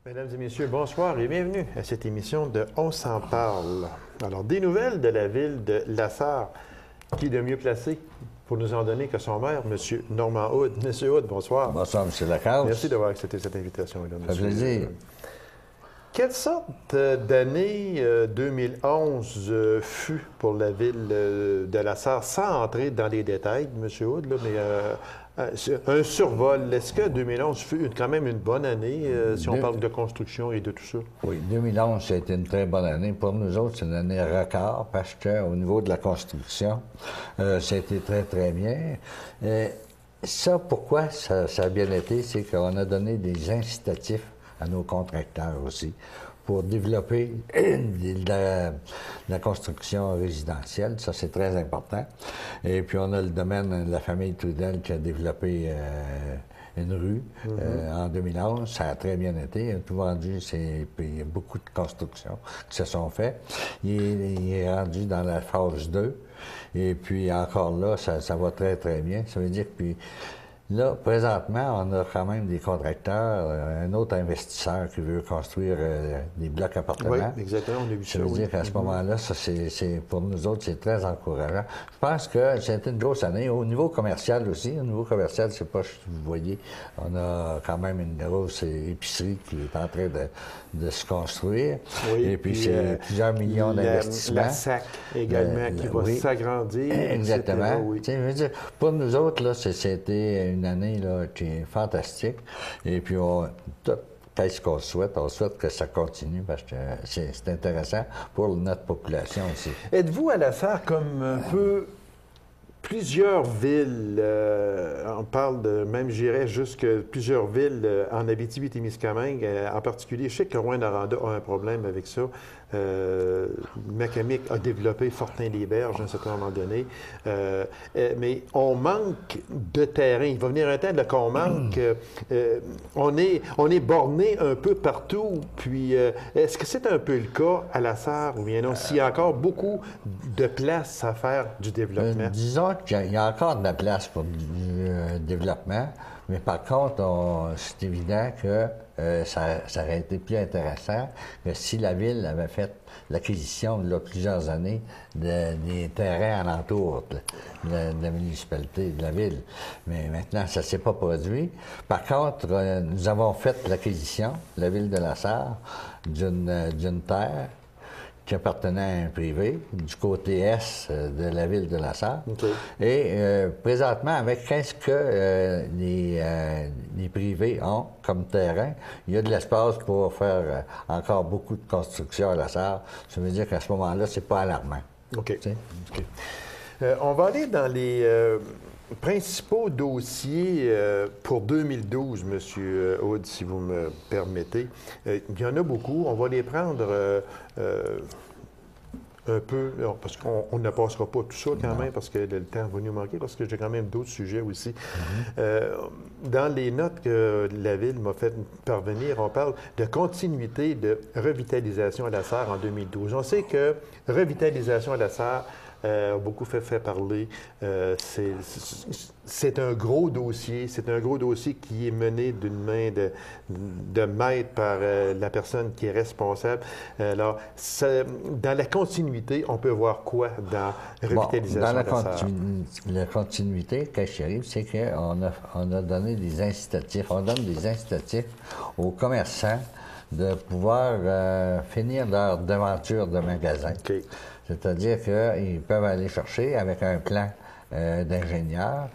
Mesdames et messieurs, bonsoir et bienvenue à cette émission de On s'en parle. Alors, des nouvelles de la ville de Lassar, qui est de mieux placé pour nous en donner que son maire, M. Normand Hood. M. Hood, bonsoir. Bonsoir, M. Lacasse. Merci d'avoir accepté cette invitation. Ça fait plaisir. Quelle sorte d'année 2011 fut pour la ville de Lassar, sans entrer dans les détails, M. Hood, là, mais un survol. Est-ce que 2011 fut quand même une bonne année, si on parle de construction et de tout ça? Oui, 2011, ça a été une très bonne année. Pour nous autres, c'est une année record parce qu'au niveau de la construction, ça a été très, très bien. Ça, pourquoi ça a bien été, c'est qu'on a donné des incitatifs à nos contracteurs aussi pour développer de la construction résidentielle. Ça, c'est très important. Et puis, on a le domaine de la famille Trudel qui a développé une rue en 2011. Ça a très bien été. Tout vendu, puis il y a beaucoup de constructions qui se sont faites. Il est rendu dans la phase 2. Et puis, encore là, ça va très, très bien. Ça veut dire que puis, là, présentement, on a quand même des contracteurs, un autre investisseur qui veut construire des blocs appartements. Oui, exactement, on a vu ça. Ça veut dire qu'à ce moment-là, ça, pour nous autres, c'est très encourageant. Je pense que c'était une grosse année. Au niveau commercial aussi, au niveau commercial, je ne sais pas si vous voyez, on a quand même une grosse épicerie qui est en train de se construire. Oui, et puis, c'est plusieurs millions d'investissements. La SAC également qui va s'agrandir. Exactement. Oui. Je veux dire, pour nous autres, là, c'était une année là, qui est fantastique. Et puis, qu'est-ce qu'on souhaite? On souhaite que ça continue parce que c'est intéressant pour notre population aussi. Êtes-vous à Lassar comme un peu plusieurs villes, on parle de, même j'irais jusque plusieurs villes en Abitibi-Témiscamingue, en particulier, je sais que Rouyn-Noranda a un problème avec ça. Macamic a développé Fortin-les-Berges à un certain moment donné. Mais on manque de terrain. Il va venir un temps qu'on manque. On est borné un peu partout. Puis, est-ce que c'est un peu le cas à Lassar ou bien non? S'il y a encore beaucoup de place à faire du développement? Disons qu'il y a encore de la place pour du développement. Mais par contre, c'est évident que ça aurait été plus intéressant que si la Ville avait fait l'acquisition, il y a plusieurs années, des terrains alentours de la municipalité, de la Ville. Mais maintenant, ça ne s'est pas produit. Par contre, nous avons fait l'acquisition, la Ville de Lassar, d'une terre qui appartenait à un privé, du côté est de la ville de Lassar. Okay. Et présentement, avec qu'est-ce que les privés ont comme terrain, il y a de l'espace pour faire encore beaucoup de construction à Lassar. Ça veut dire qu'à ce moment-là, c'est pas alarmant. OK. On va aller dans les principaux dossiers pour 2012, M. Hood, si vous me permettez. Il y en a beaucoup. On va les prendre un peu, parce qu'on ne passera pas tout ça quand même, parce que le temps va nous manquer, parce que j'ai quand même d'autres sujets aussi. Dans les notes que la Ville m'a fait parvenir, on parle de continuité de revitalisation à Lassar en 2012. On sait que revitalisation à Lassar a beaucoup fait parler. C'est un gros dossier. C'est un gros dossier qui est mené d'une main de maître par la personne qui est responsable. Alors, dans la continuité, on peut voir quoi dans revitalisation? Dans la continuité, qu'est-ce qui arrive, c'est qu'on a donné des incitatifs. On donne des incitatifs aux commerçants de pouvoir finir leur devanture de magasin. Okay. C'est-à-dire qu'ils peuvent aller chercher avec un plan d'ingénieur.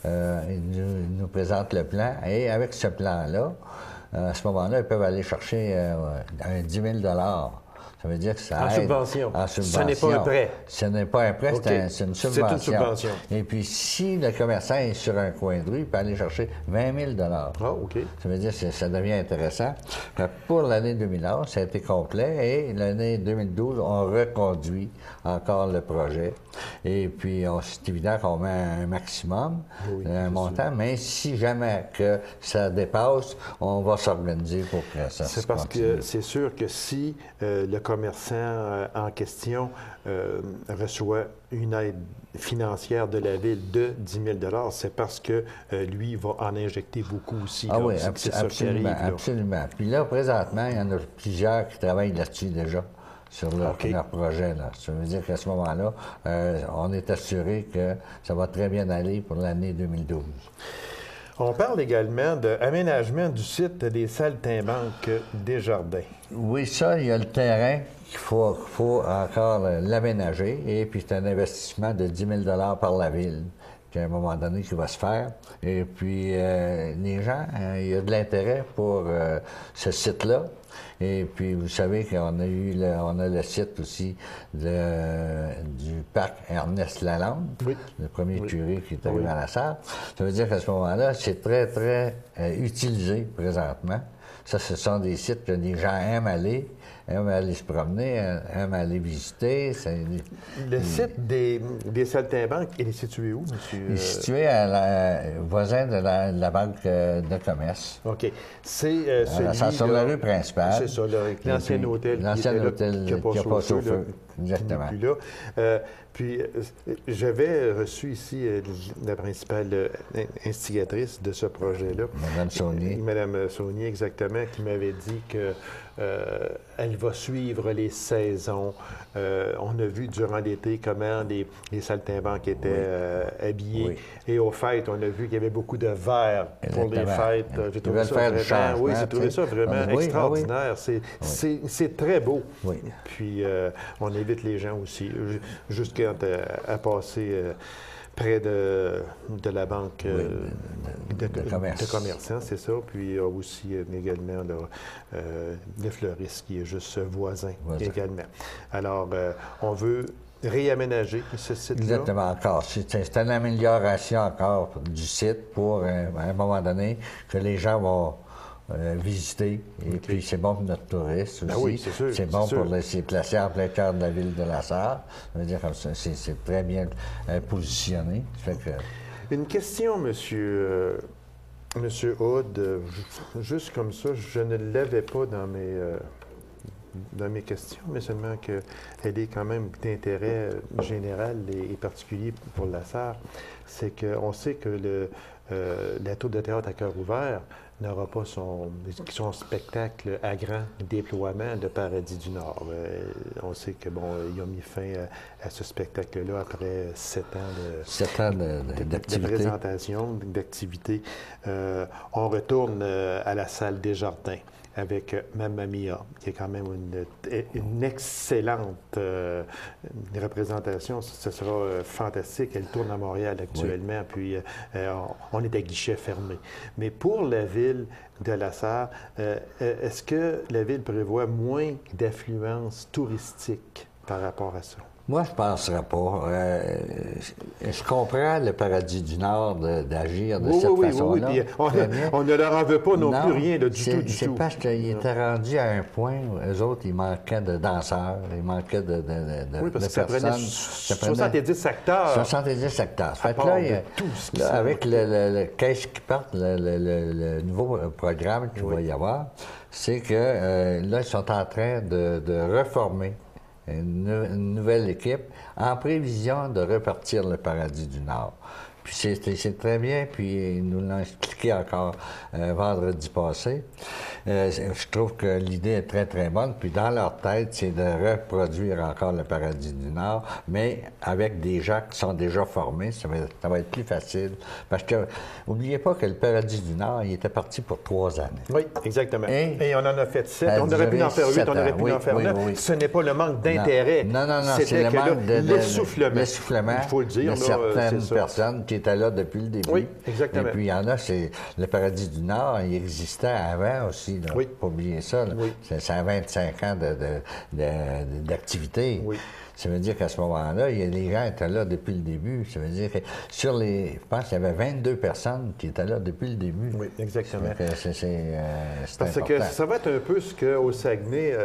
Ils nous présentent le plan et avec ce plan-là, à ce moment-là, ils peuvent aller chercher un 10 000 $. Ça veut dire que ça aide. Subvention. En subvention. Ce n'est pas un prêt. Ce n'est pas un prêt, okay. C'est une subvention. C'est une subvention. Et puis, si le commerçant est sur un coin de rue, il peut aller chercher 20 000 $. Ah, OK. Ça veut dire que ça devient intéressant. Pour l'année 2011, ça a été complet et l'année 2012, on reconduit encore le projet. Et puis, c'est évident qu'on met un maximum, un montant, mais si jamais que ça dépasse, on va s'organiser pour que ça se continue. C'est parce que c'est sûr que si le le commerçant en question reçoit une aide financière de la Ville de 10 000 c'est parce que lui va en injecter beaucoup aussi. Ah là. oui, C'est ça qui arrive, là. absolument. Puis là, présentement, il y en a plusieurs qui travaillent là-dessus déjà, sur leur projet. Là. Ça veut dire qu'à ce moment-là, on est assuré que ça va très bien aller pour l'année 2012. On parle également d'aménagement du site des Saltimbanques Desjardins. Oui, ça, il y a le terrain qu'il faut encore l'aménager. Et puis, c'est un investissement de 10 000 par la Ville, qu'à un moment donné, qui va se faire. Et puis, les gens, il y a de l'intérêt pour ce site-là. Et puis, vous savez qu'on a on a le site aussi du parc Ernest Lalande, le premier curé qui est arrivé à la salle. Ça veut dire qu'à ce moment-là, c'est très, très utilisé présentement. Ça, ce sont des sites que les gens aiment aller se promener, aiment aller visiter. Le site des Saltimbanques, il est situé où, monsieur? Il est situé voisin de la banque de commerce. OK. C'est sur la rue principale. C'est ça, l'ancien hôtel qui n'a pas chauffé. Exactement. Puis j'avais reçu ici la principale instigatrice de ce projet-là. Mme Saunier. Mme Saunier, exactement, qui m'avait dit que elle va suivre les saisons. On a vu durant l'été comment les saltimbanques étaient habillés. Oui. Et aux fêtes, on a vu qu'il y avait beaucoup de verre pour les fêtes. J'ai trouvé ça vraiment extraordinaire. C'est très beau. Oui. Puis on invite les gens aussi, jusqu'à passer près de la banque de commerçants, c'est ça. Puis il y a aussi également le fleuriste qui est juste voisin également. Alors, on veut réaménager ce site-là. Exactement, encore. C'est une amélioration encore du site pour, à un moment donné, que les gens vont visiter. Et puis, c'est bon pour notre tourisme aussi. Oui, c'est sûr. C'est bon pour s'y placer en plein cœur de la ville de La Sarre. Ça veut dire comme ça, c'est très bien positionné. Fait que... Une question, Monsieur Hood, juste comme ça, je ne l'avais pas dans mes questions, mais seulement qu'elle est quand même d'intérêt général et particulier pour La Sarre. C'est qu'on sait que la tour de théâtre à cœur ouvert n'aura pas son spectacle à grand déploiement de Paradis du Nord. On sait que il a mis fin à ce spectacle-là après 7 ans de présentation, d'activité. On retourne à la salle Desjardins avec Mamma Mia, qui est quand même une excellente représentation. Ce sera fantastique. Elle tourne à Montréal actuellement, puis on est à guichet fermé. Mais pour la ville de La Sarre, est-ce que la ville prévoit moins d'affluence touristique par rapport à ça? Moi, je ne penserais pas. Je comprends le Paradis du Nord d'agir de cette façon-là. Oui. On ne leur en veut pas non plus rien du tout. C'est parce qu'ils étaient rendus à un point où eux autres, ils manquaient de danseurs, ils manquaient de parce que ça prenait 70 hectares. 70 hectares. Fait que là, avec le Qu'est-ce qui part, le nouveau programme qu'il va y avoir, c'est que là, ils sont en train de reformer une nouvelle équipe en prévision de repartir le Paradis du Nord. Puis c'est très bien, puis ils nous l'ont expliqué encore vendredi passé. Je trouve que l'idée est très, très bonne. Puis dans leur tête, c'est de reproduire encore le Paradis du Nord, mais avec des gens qui sont déjà formés. Ça va être plus facile. Parce que, n'oubliez pas que le Paradis du Nord, il était parti pour 3 années. Oui, exactement. Et on en a fait 7. On aurait pu en faire 8, on aurait pu en faire 9. Oui. Ce n'est pas le manque d'intérêt. Non, c'est le manque l'essoufflement. L'essoufflement. Il faut le dire. De certaines personnes qui étaient là depuis le début. Oui, exactement. Et puis, il y en a, c'est le Paradis du Nord, il existait avant aussi. Là. Oui. Pas oublier ça. Oui. Ça a 25 ans d'activité. Oui. Ça veut dire qu'à ce moment-là, les gens étaient là depuis le début. Ça veut dire que je pense qu'il y avait 22 personnes qui étaient là depuis le début. Oui, exactement. C'est parce important. Que ça va être un peu ce qu'au Saguenay,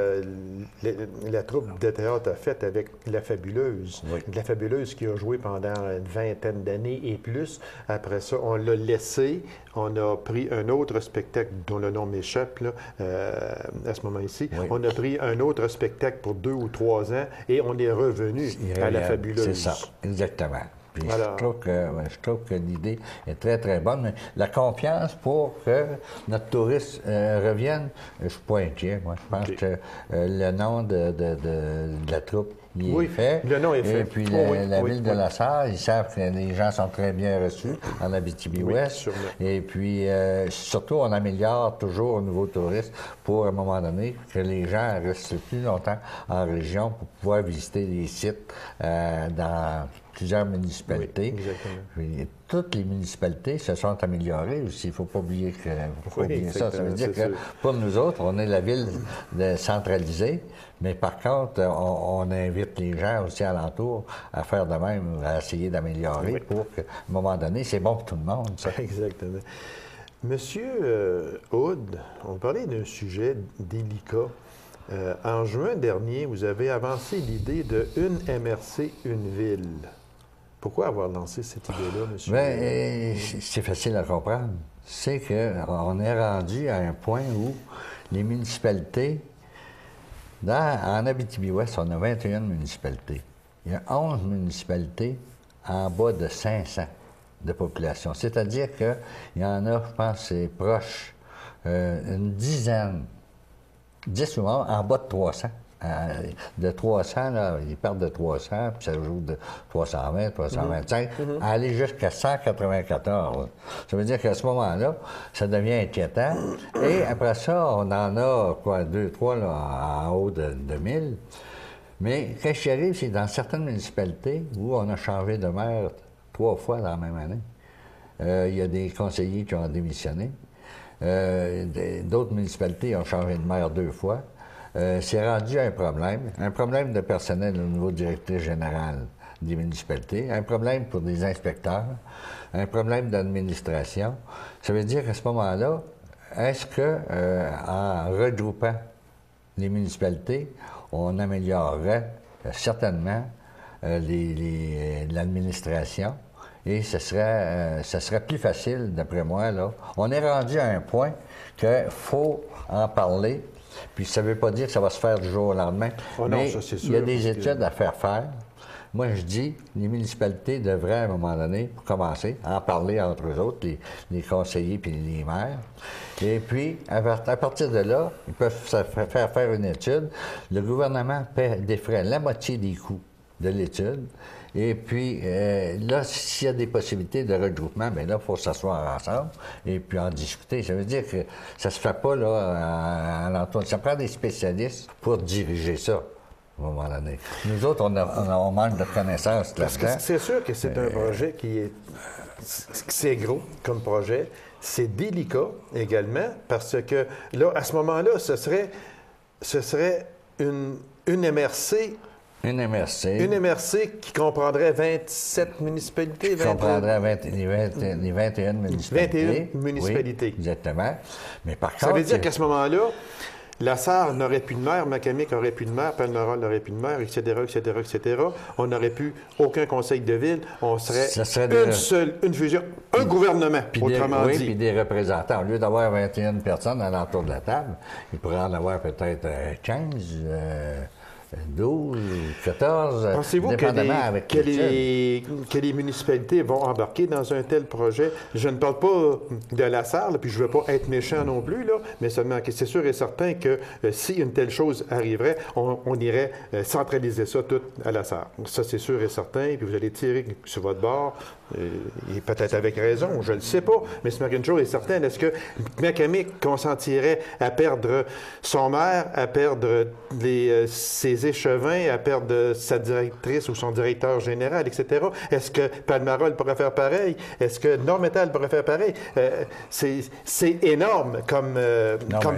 la troupe de théâtre a fait avec La Fabuleuse. Oui. La Fabuleuse qui a joué pendant une vingtaine d'années et plus. Après ça, on l'a laissé. On a pris un autre spectacle dont le nom m'échappe là, à ce moment-ci. Oui. On a pris un autre spectacle pour 2 ou 3 ans et on est revenu à la fabuleuse. C'est ça, exactement. Puis Alors, je trouve que l'idée est très, très bonne. Mais la confiance pour que notre touriste revienne, je ne suis pas inquiet. Moi, je pense que le nom de la troupe, il est fait. Le nom est fait. Et puis la ville de La Sarre, ils savent que les gens sont très bien reçus en Abitibi-Ouest. Oui, et puis, surtout, on améliore toujours au niveau touriste pour, à un moment donné, que les gens restent plus longtemps en région pour pouvoir visiter les sites dans plusieurs municipalités. Oui, exactement. Puis, toutes les municipalités se sont améliorées aussi. Il ne faut pas oublier, ça. Ça veut dire que pour nous autres, on est la ville centralisée, mais par contre, on invite les gens aussi alentour à faire de même, à essayer d'améliorer pour qu'à un moment donné, c'est bon pour tout le monde. Ça. Exactement. Monsieur Hood, on parlait d'un sujet délicat. En juin dernier, vous avez avancé l'idée de une MRC, une ville. Pourquoi avoir lancé cette idée-là, monsieur? Bien, c'est facile à comprendre. C'est qu'on est rendu à un point où les municipalités, en Abitibi-Ouest, on a 21 municipalités. Il y a 11 municipalités en bas de 500 de population. C'est-à-dire qu'il y en a, je pense, c'est proche, une dizaine, 10 ou 11, en bas de 300. De 300, là, ils partent de 300, puis ça joue de 320, 325, à aller jusqu'à 194. Ça veut dire qu'à ce moment-là, ça devient inquiétant. Et après ça, on en a, 2, 3 là, en haut de 1000. Mais quand je arrive, c'est dans certaines municipalités où on a changé de maire 3 fois dans la même année. Il y a des conseillers qui ont démissionné. D'autres municipalités ont changé de maire 2 fois. C'est rendu un problème de personnel au niveau directeur général des municipalités, un problème pour des inspecteurs, un problème d'administration. Ça veut dire qu'à ce moment-là, est-ce que en regroupant les municipalités, on améliorerait certainement l'administration et ce serait plus facile, d'après moi, là. On est rendu à un point qu'il faut en parler. Puis ça ne veut pas dire que ça va se faire du jour au lendemain. Oh non, mais ça, c'est sûr, il y a des études à faire. Moi, je dis, les municipalités devraient, à un moment donné, pour commencer, en parler entre eux autres, les conseillers puis les maires. Et puis, à partir de là, ils peuvent faire une étude. Le gouvernement défrait la moitié des coûts de l'étude. Et puis, là, s'il y a des possibilités de regroupement, bien là, il faut s'asseoir ensemble et puis en discuter. Ça veut dire que ça ne se fait pas, là, à l'entour. Ça prend des spécialistes pour diriger ça, à un moment donné. Nous autres, on manque de connaissances là-dedans. C'est sûr que c'est un projet c'est gros comme projet. C'est délicat également parce que, là, à ce moment-là, ce serait une MRC. Une MRC. Une MRC qui comprendrait 27 municipalités. Qui comprendrait les 21 municipalités. 21 municipalités. Oui, exactement. Mais par contre... Ça veut dire qu'à ce moment-là, La Sarre n'aurait plus de maire, Macamic n'aurait plus de maire, Palmerol n'aurait plus de maire, etc., etc., etc. On n'aurait plus aucun conseil de ville. On serait une fusion, un gouvernement, autrement dit. Oui, puis des représentants. Au lieu d'avoir 21 personnes à l'entour de la table, il pourrait en avoir peut-être 15... 12, 14, pensez-vous que les municipalités vont embarquer dans un tel projet? Je ne parle pas de La Sarre, là, puis je ne veux pas être méchant non plus, là, mais seulement que c'est sûr et certain que si une telle chose arriverait, on irait centraliser ça tout à La Sarre. Ça, c'est sûr et certain, puis vous allez tirer sur votre bord, et peut-être avec raison, je ne le sais pas, mais c'est une chose est certaine. Est-ce que Macamic consentirait à perdre son maire, à perdre ses échevins, à perdre sa directrice ou son directeur général, etc.? Est-ce que Palmerol pourrait faire pareil? Est-ce que Normetal pourrait faire pareil? C'est énorme comme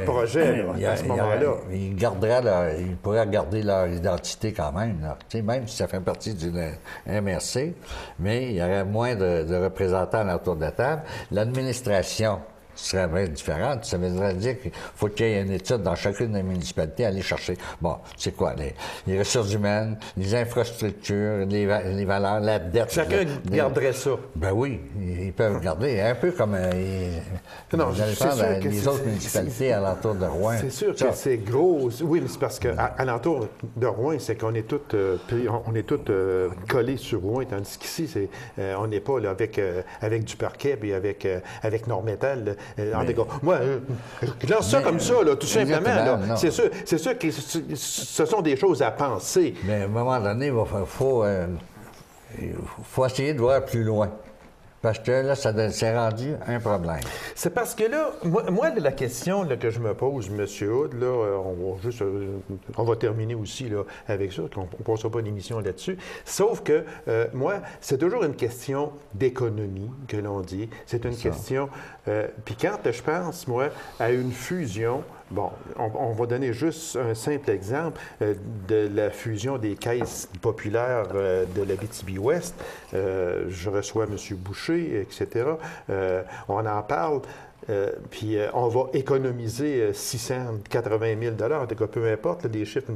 projet à ce moment-là. Ils pourraient garder leur identité quand même, là. Même si ça fait partie d'une MRC, mais il y aurait moins de représentants autour de la table. L'administration serait bien différente. Ça veut dire qu'il faut qu'il y ait une étude dans chacune des municipalités à aller chercher. Bon, c'est quoi? Les ressources humaines, les infrastructures, les valeurs, la dette. Chacun garderait ça. Ben oui, ils peuvent garder. Un peu comme Non, vous allez c'est prendre sûr que les autres municipalités alentour de Rouen. C'est sûr que c'est gros. Oui, mais c'est parce qu'alentour de Rouen, c'est qu'on est tous collés sur Rouen, tandis qu'ici, on n'est pas là, avec du parquet et avec Normétal. En tout cas, moi, je lance ça comme ça, là, tout simplement. Là. C'est sûr que ce sont des choses à penser. Mais à un moment donné, il faut essayer de voir plus loin. Parce que là, ça s'est rendu un problème. C'est parce que là, moi la question là, que je me pose, M. Hood, là, on va terminer aussi là, avec ça, on ne passera pas une émission là-dessus. Sauf que, moi, c'est toujours une question d'économie que l'on dit. C'est une question... Puis quand je pense, moi, à une fusion... Bon, on va donner juste un simple exemple de la fusion des caisses populaires de l'Abitibi-Ouest. Je reçois M. Boucher, etc. On en parle. Puis on va économiser 680 000 En tout cas, peu importe, là, les chiffres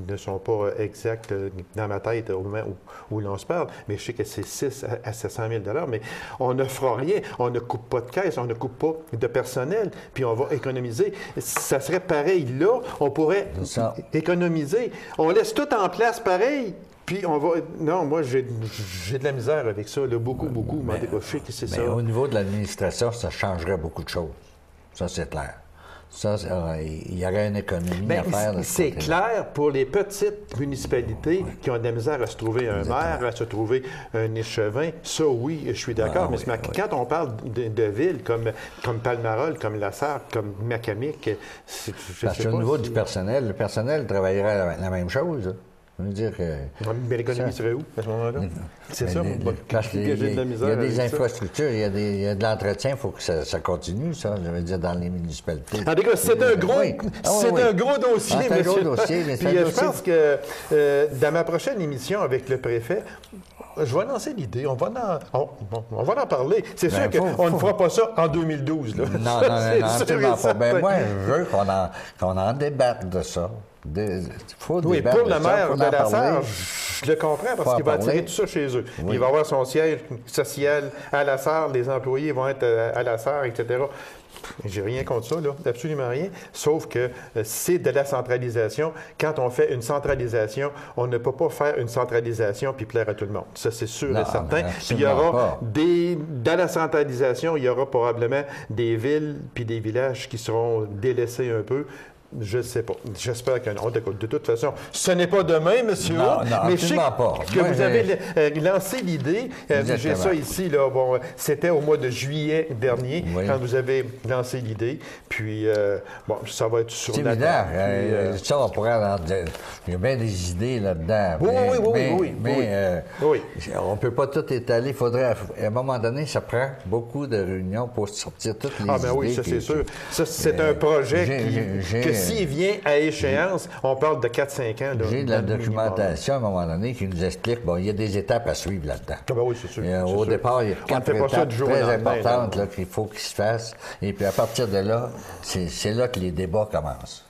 ne sont pas exacts dans ma tête au moment où l'on se parle, mais je sais que c'est 6 à 700 000 mais on ne fera rien. On ne coupe pas de caisse, on ne coupe pas de personnel, puis on va économiser. Ça serait pareil là, on pourrait économiser. On laisse tout en place pareil. Puis on va... Non, moi, j'ai de la misère avec ça, là, beaucoup. Mais je sais que c'est ça. Au niveau de l'administration, ça changerait beaucoup de choses. Ça, c'est clair. Ça, il y aurait une économie à faire. C'est clair pour les petites municipalités qui ont de la misère à se trouver un maire, à se trouver un échevin. Ça, oui, je suis d'accord. Mais quand on parle de villes comme Palmarol, comme Lassar, comme Macamic, parce qu'au niveau du personnel, le personnel travaillerait la même chose. Je veux dire que... Mais l'économie serait où, à ce moment-là? C'est ça, parce qu'il y a des infrastructures, il y a de l'entretien, il faut que ça continue, ça, je veux dire, dans les municipalités. En tout cas, c'est un gros dossier, c'est un gros dossier, mais puis je pense que dans ma prochaine émission avec le préfet, je vais lancer l'idée, on va en parler. C'est sûr qu'on ne fera pas ça en 2012. Là. Non, absolument pas. Ben moi, je veux qu'on en débatte de ça. Pour le maire de Lassar, je le comprends parce qu'il va attirer tout ça chez eux. Oui. Il va avoir son siège social à Lassar, les employés vont être à Lassar, etc. J'ai rien contre ça, là, absolument rien. Sauf que c'est de la centralisation. Quand on fait une centralisation, on ne peut pas faire une centralisation puis plaire à tout le monde. Ça, c'est sûr et certain. Puis il y aura dans la centralisation, il y aura probablement des villes puis des villages qui seront délaissés un peu. Je ne sais pas. J'espère que non. De toute façon, ce n'est pas demain, M. Hood, mais je sais que vous avez lancé l'idée. J'ai ça ici. Là, bon, c'était au mois de juillet dernier, quand vous avez lancé l'idée. Puis, bon, ça va être sur la table. Ça, on pourrait avoir... Il y a bien des idées là-dedans. Oui. Mais on ne peut pas tout étaler. Il faudrait... À un moment donné, ça prend beaucoup de réunions pour sortir toutes les idées. Ah, bien oui, ça, c'est sûr. Ça, c'est un projet qui... S'il vient à échéance, on parle de 4-5 ans. J'ai de la documentation à un moment donné qui nous explique, bon, il y a des étapes à suivre là-dedans. Ah ben oui, c'est sûr. Au départ, il y a 4 étapes très importantes qu'il faut qu'ils se fassent. Et puis à partir de là, c'est là que les débats commencent.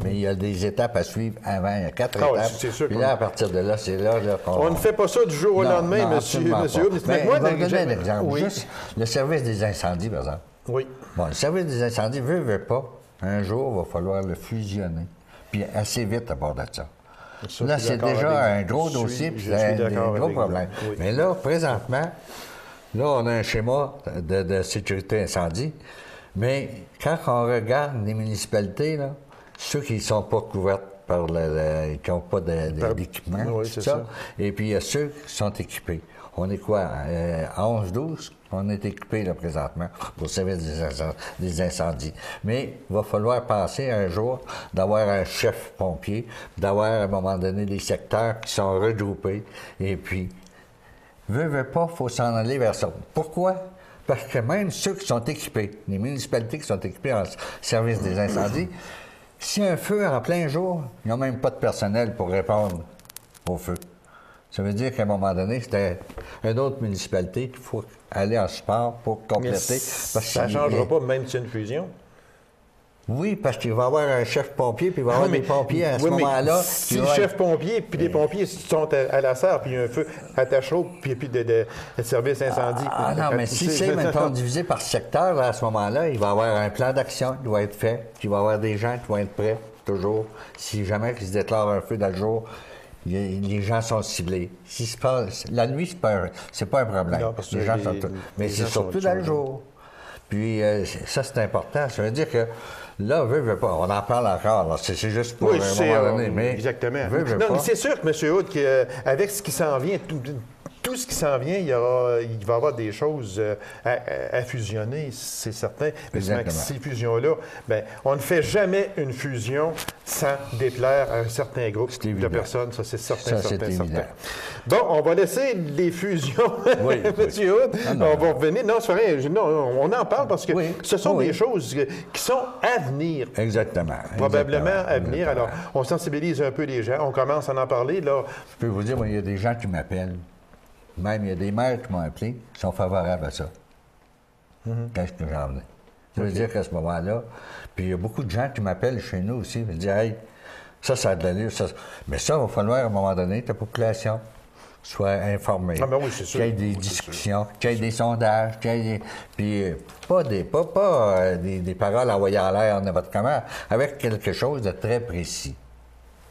Mais il y a des étapes à suivre avant. Il y a 4 étapes. C'est sûr. Puis là, à partir de là, c'est là qu'on... On ne fait pas ça du jour au lendemain, monsieur. Mais moi, je vais vous donner un exemple. Juste le service des incendies, par exemple. Oui. Bon, le service des incendies veut pas. Un jour, il va falloir le fusionner. Puis assez vite à part de ça. Là, c'est déjà un gros dossier, puis c'est un gros problème. Oui. Mais là, présentement, là, on a un schéma de sécurité incendie. Mais quand on regarde les municipalités, là, ceux qui ne sont pas couverts par qui n'ont pas d'équipement, tout ça. Et puis, il y a ceux qui sont équipés. On est quoi? À 11-12, on est équipé là, présentement pour le service des incendies. Mais il va falloir penser un jour d'avoir un chef pompier, d'avoir à un moment donné des secteurs qui sont regroupés. Et puis, veut pas, il faut s'en aller vers ça. Pourquoi? Parce que même ceux qui sont équipés, les municipalités qui sont équipées en service des incendies, si un feu en plein jour, ils n'ont même pas de personnel pour répondre au feu. Ça veut dire qu'à un moment donné, c'était une autre municipalité qu'il faut aller en support pour compléter. Parce que ça ne changera pas, même si c'est une fusion. Oui, parce qu'il va y avoir un chef pompier, puis il va y avoir des pompiers à ce moment-là. Si le chef pompier, puis les pompiers sont à la serre, puis il y a un feu à ta chaude, puis de service incendie. Non, mais si c'est, maintenant divisé par secteur, là, à ce moment-là, il va y avoir un plan d'action qui va être fait, puis il va y avoir des gens qui vont être prêts, toujours. Si jamais il se déclare un feu dans le jour, les gens sont ciblés. Si c'est pas, la nuit, c'est pas un problème. Non, parce que les gens sont mais c'est surtout dans le jour. Puis ça, c'est important. Ça veut dire que là, veut pas. On en parle encore. C'est juste pour un moment donné. Mais exactement. Non, mais c'est sûr que M. Hood, avec ce qui s'en vient, tout ce qui s'en vient, il va y avoir des choses à fusionner, c'est certain. Mais ces fusions-là, bien, on ne fait jamais une fusion sans déplaire à un certain groupe de personnes. Ça, c'est certain, certain. Bon, on va laisser les fusions, oui, M. Hood. On va revenir. Non, c'est vrai. Non, on en parle parce que ce sont des choses qui sont à venir. Exactement. Probablement à venir. Alors, on sensibilise un peu les gens. On commence à en parler, là. Je peux vous dire, moi, il y a des gens qui m'appellent. Même, il y a des maires qui m'ont appelé, qui sont favorables à ça. Qu'est-ce que j'en venais? Ça veut dire qu'à ce moment-là, puis il y a beaucoup de gens qui m'appellent chez nous aussi, ils me disent, hey, ça a de l'allure, ça. Mais ça, il va falloir, à un moment donné, que la population soit informée. Ah, ben oui, c'est sûr. Qu'il y ait des discussions, qu'il y ait des sondages, qu'il y ait puis pas des paroles envoyées en l'air n'importe comment, avec quelque chose de très précis.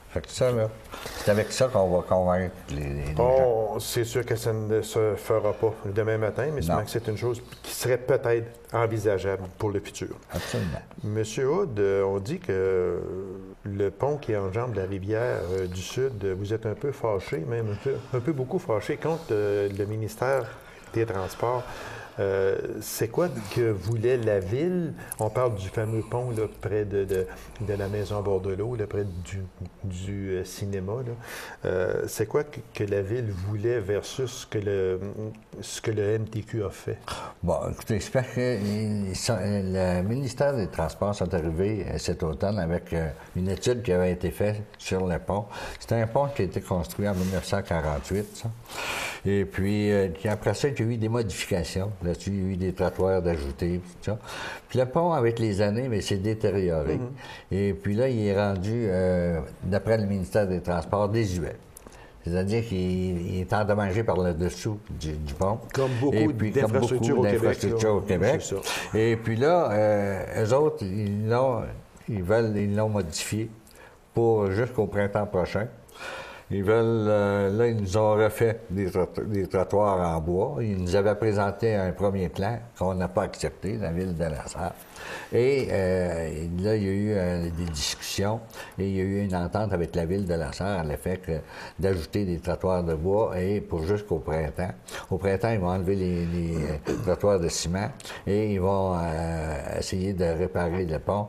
Fait que ça, là, c'est avec ça qu'on va convaincre les gens. C'est sûr que ça ne se fera pas demain matin, mais c'est une chose qui serait peut-être envisageable pour le futur. Absolument. Monsieur Hood, on dit que le pont qui enjambe la rivière du Sud, vous êtes un peu fâché, même un peu beaucoup fâché contre le ministère des Transports. C'est quoi que voulait la Ville? On parle du fameux pont là, près de la maison Bordelot, là, près du cinéma. C'est quoi que la Ville voulait versus ce que le MTQ a fait? Bon, écoutez, j'espère que le ministère des Transports sont arrivés cet automne avec une étude qui avait été faite sur le pont. C'était un pont qui a été construit en 1948, ça. Et puis, après ça, il y a eu des modifications. Là-dessus, il y a eu des trottoirs d'ajouter, tout ça. Puis le pont, avec les années, mais s'est détérioré. Et puis là, il est rendu, d'après le ministère des Transports, désuet. C'est-à-dire qu'il est endommagé par le dessous du pont. Comme beaucoup d'infrastructures au Québec. C'est ça. Et puis là, eux autres, ils l'ont modifié pour jusqu'au printemps prochain. Ils veulent, là, ils nous ont refait des trottoirs en bois. Ils nous avaient présenté un premier plan qu'on n'a pas accepté, la ville de La Sarre. Et là, il y a eu des discussions et il y a eu une entente avec la ville de La Sarre à l'effet d'ajouter des trottoirs de bois et pour jusqu'au printemps. Au printemps, ils vont enlever les trottoirs de ciment et ils vont essayer de réparer le pont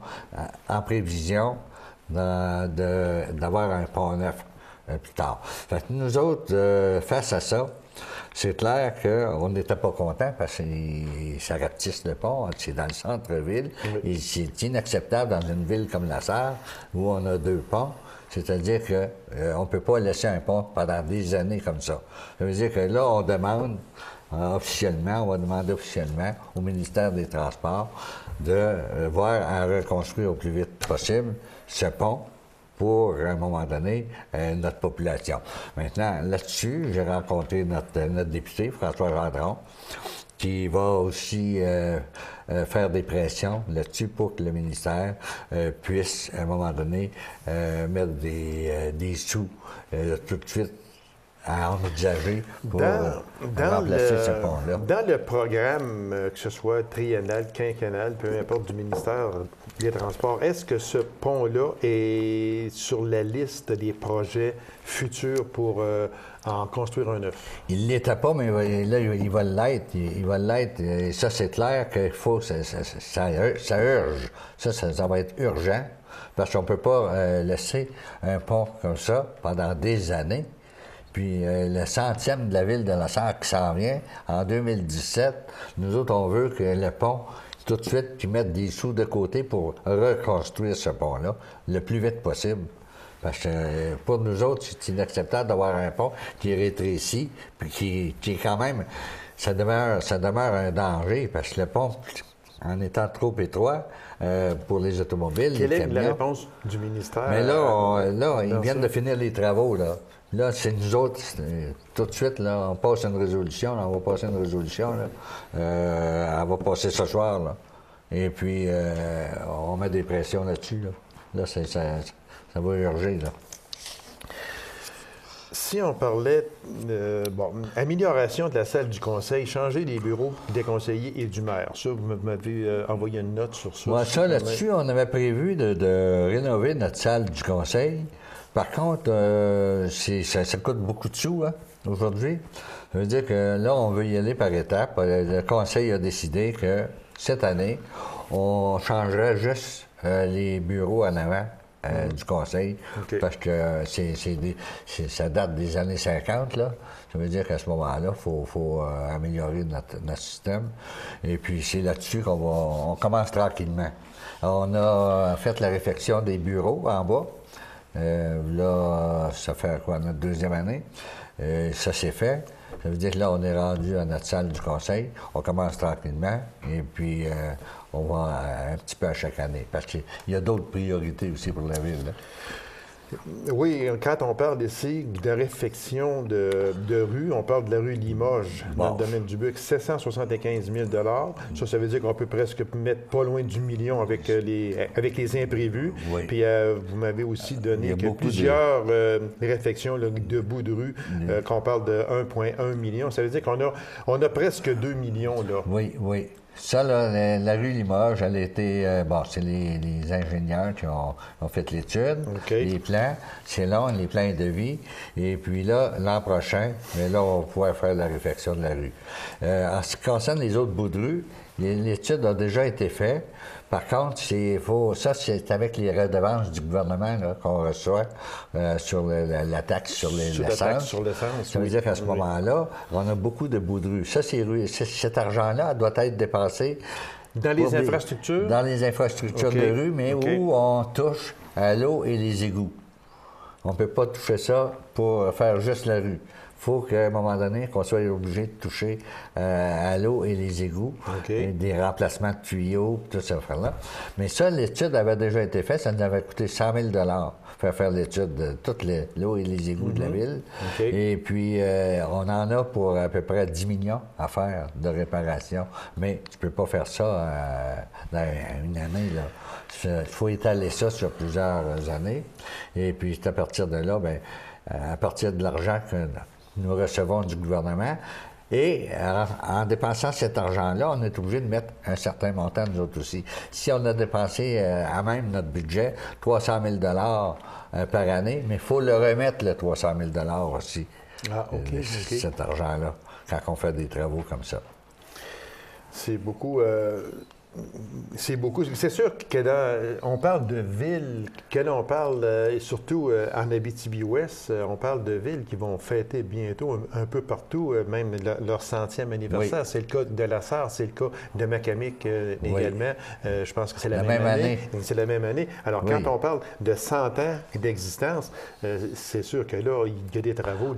en prévision d'avoir un pont neuf plus tard. Fait que nous autres, face à ça, c'est clair qu'on n'était pas contents parce que ça rapetisse le pont, c'est dans le centre-ville, et c'est inacceptable dans une ville comme La Sarre, où on a deux ponts. C'est-à-dire qu'on ne peut pas laisser un pont pendant des années comme ça. Ça veut dire que là, on demande officiellement, on va demander officiellement au ministère des Transports de voir à reconstruire au plus vite possible ce pont pour, à un moment donné, notre population. Maintenant, là-dessus, j'ai rencontré notre député, François Gendron, qui va aussi faire des pressions là-dessus pour que le ministère puisse, à un moment donné, mettre des sous tout de suite à envisager pour remplacer ce pont-là. Dans le programme, que ce soit triennal, quinquennal, peu importe, du ministère des Transports, est-ce que ce pont-là est sur la liste des projets futurs pour en construire un neuf? Il ne l'était pas, mais là, il va l'être. Il va l'être. Et ça, c'est clair qu'il faut... Ça urge. Ça va être urgent, parce qu'on ne peut pas laisser un pont comme ça pendant des années. Puis le 100e de la ville de La Sarre qui s'en vient, en 2017, nous autres, on veut que le pont, tout de suite, qu'ils mettent des sous de côté pour reconstruire ce pont-là le plus vite possible. Parce que pour nous autres, c'est inacceptable d'avoir un pont qui est rétréci, puis qui est quand même... Ça demeure un danger, parce que le pont, en étant trop étroit pour les automobiles, Quelle les est camions... la réponse du ministère? Mais là, ils viennent de finir les travaux, là. Là, c'est nous autres, tout de suite, là, on passe une résolution, là, on va passer une résolution, là. Elle va passer ce soir, là. Et puis, on met des pressions là-dessus, là. Là, ça va urger, là. Si on parlait, amélioration de la salle du conseil, changer les bureaux des conseillers et du maire. Ça, vous m'avez envoyé une note sur ça. Ouais, ça, là-dessus, on avait prévu de rénover notre salle du conseil. Par contre, ça coûte beaucoup de sous, hein, aujourd'hui. Ça veut dire que là, on veut y aller par étapes. Le conseil a décidé que cette année, on changerait juste les bureaux en avant du conseil, parce que ça date des années 50, là. Ça veut dire qu'à ce moment-là, il faut améliorer notre système. Et puis, c'est là-dessus on commence tranquillement. On a fait la réfection des bureaux en bas. Là, ça fait quoi, notre deuxième année? Ça s'est fait. Ça veut dire que là, on est rendu à notre salle du conseil. On commence tranquillement et puis on va un petit peu à chaque année. Parce qu'il y a d'autres priorités aussi pour la ville, là. Oui, quand on parle ici de réfection de rue, on parle de la rue Limoges, dans le domaine du Buc, 775 000 $. Ça veut dire qu'on peut presque mettre pas loin du million avec les imprévus. Oui. Puis vous m'avez aussi donné plusieurs réfections là, de bout de rue, qu'on parle de 1,1 million. Ça veut dire qu'on a presque 2 millions, là. Oui, oui. Ça, là, la rue Limoges, elle a été... c'est les ingénieurs qui ont fait l'étude, les plans. C'est long, les plans de vie. Et puis là, l'an prochain, mais là, on va pouvoir faire la réfection de la rue. En ce qui concerne les autres bouts de rue, l'étude a déjà été faite. Par contre, ça, c'est avec les redevances du gouvernement qu'on reçoit sur la taxe sur l'essence. Ça veut dire qu'à ce moment-là, on a beaucoup de bouts de rue. Ça, cet argent-là doit être dépensé dans les infrastructures? Dans les infrastructures de rue, mais où on touche à l'eau et les égouts. On ne peut pas toucher ça pour faire juste la rue. Il faut qu'à un moment donné, qu'on soit obligé de toucher à l'eau et les égouts, et des remplacements de tuyaux, tout ça, là. Mais ça, l'étude avait déjà été faite, ça nous avait coûté 100 000 $ faire l'étude de toute l'eau et les égouts de la ville. Et puis, on en a pour à peu près 10 millions à faire de réparation. Mais tu peux pas faire ça dans une année, là. Il faut étaler ça sur plusieurs années. Et puis, c'est à partir de là, à partir de l'argent que nous recevons du gouvernement. Et en dépensant cet argent-là, on est obligé de mettre un certain montant, nous autres aussi. Si on a dépensé à même notre budget 300 000 $ par année, mais il faut le remettre, le 300 000 $ aussi, cet argent-là, quand on fait des travaux comme ça. C'est beaucoup... C'est beaucoup. C'est sûr que on parle de villes, que là, on parle, et surtout en Abitibi-Ouest, on parle de villes qui vont fêter bientôt un peu partout, même leur 100e anniversaire. C'est le cas de La Sarre, c'est le cas de Macamic également. Je pense que c'est la même année. C'est la même année. Alors, quand on parle de 100 ans d'existence, c'est sûr que là, il y a des travaux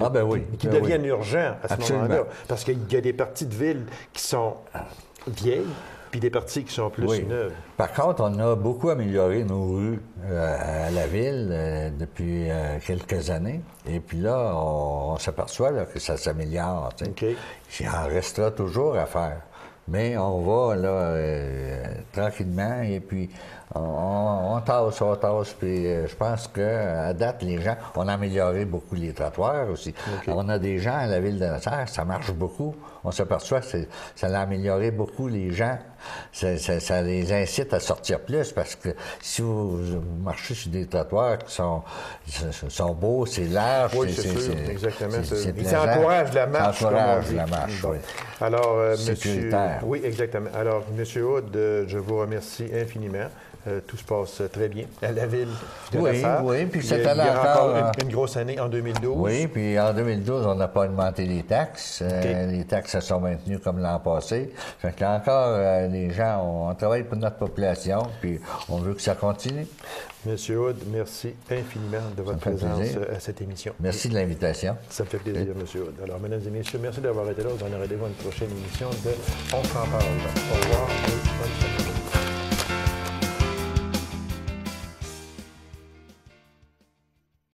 qui deviennent urgents à ce moment-là. Parce qu'il y a des parties de villes qui sont vieilles, puis des parties qui sont plus neuves. Par contre, on a beaucoup amélioré nos rues à la ville depuis quelques années. Et puis là, on s'aperçoit que ça s'améliore. Il en restera toujours à faire. Mais on va là tranquillement et puis on tasse, puis je pense qu'à date, les gens, on a amélioré beaucoup les trottoirs aussi. On a des gens à la ville de La Sarre, ça marche beaucoup. On s'aperçoit que ça a amélioré beaucoup les gens. Ça les incite à sortir plus parce que si vous marchez sur des trottoirs qui sont beaux, c'est large. Oui, c'est sûr, exactement. Ça encourage la marche. Ça encourage la marche, oui. Alors, sécuritaire. Oui, exactement. Alors, M. Hood, je vous remercie infiniment. tout se passe très bien à la ville de Oui, Lassar. oui, puis cette il y a année encore, une grosse année en 2012. Oui, puis en 2012, on n'a pas augmenté les taxes. Les taxes se sont maintenues comme l'an passé. Fait qu'encore, les gens, on travaille pour notre population, puis on veut que ça continue. Monsieur Hood, merci infiniment de votre présence à cette émission. Merci de l'invitation. Ça me fait plaisir, Monsieur Hood. Alors, mesdames et messieurs, merci d'avoir été là. Vous en aurez rendez-vous à une prochaine émission de On s'en parle. Au revoir et bonne semaine.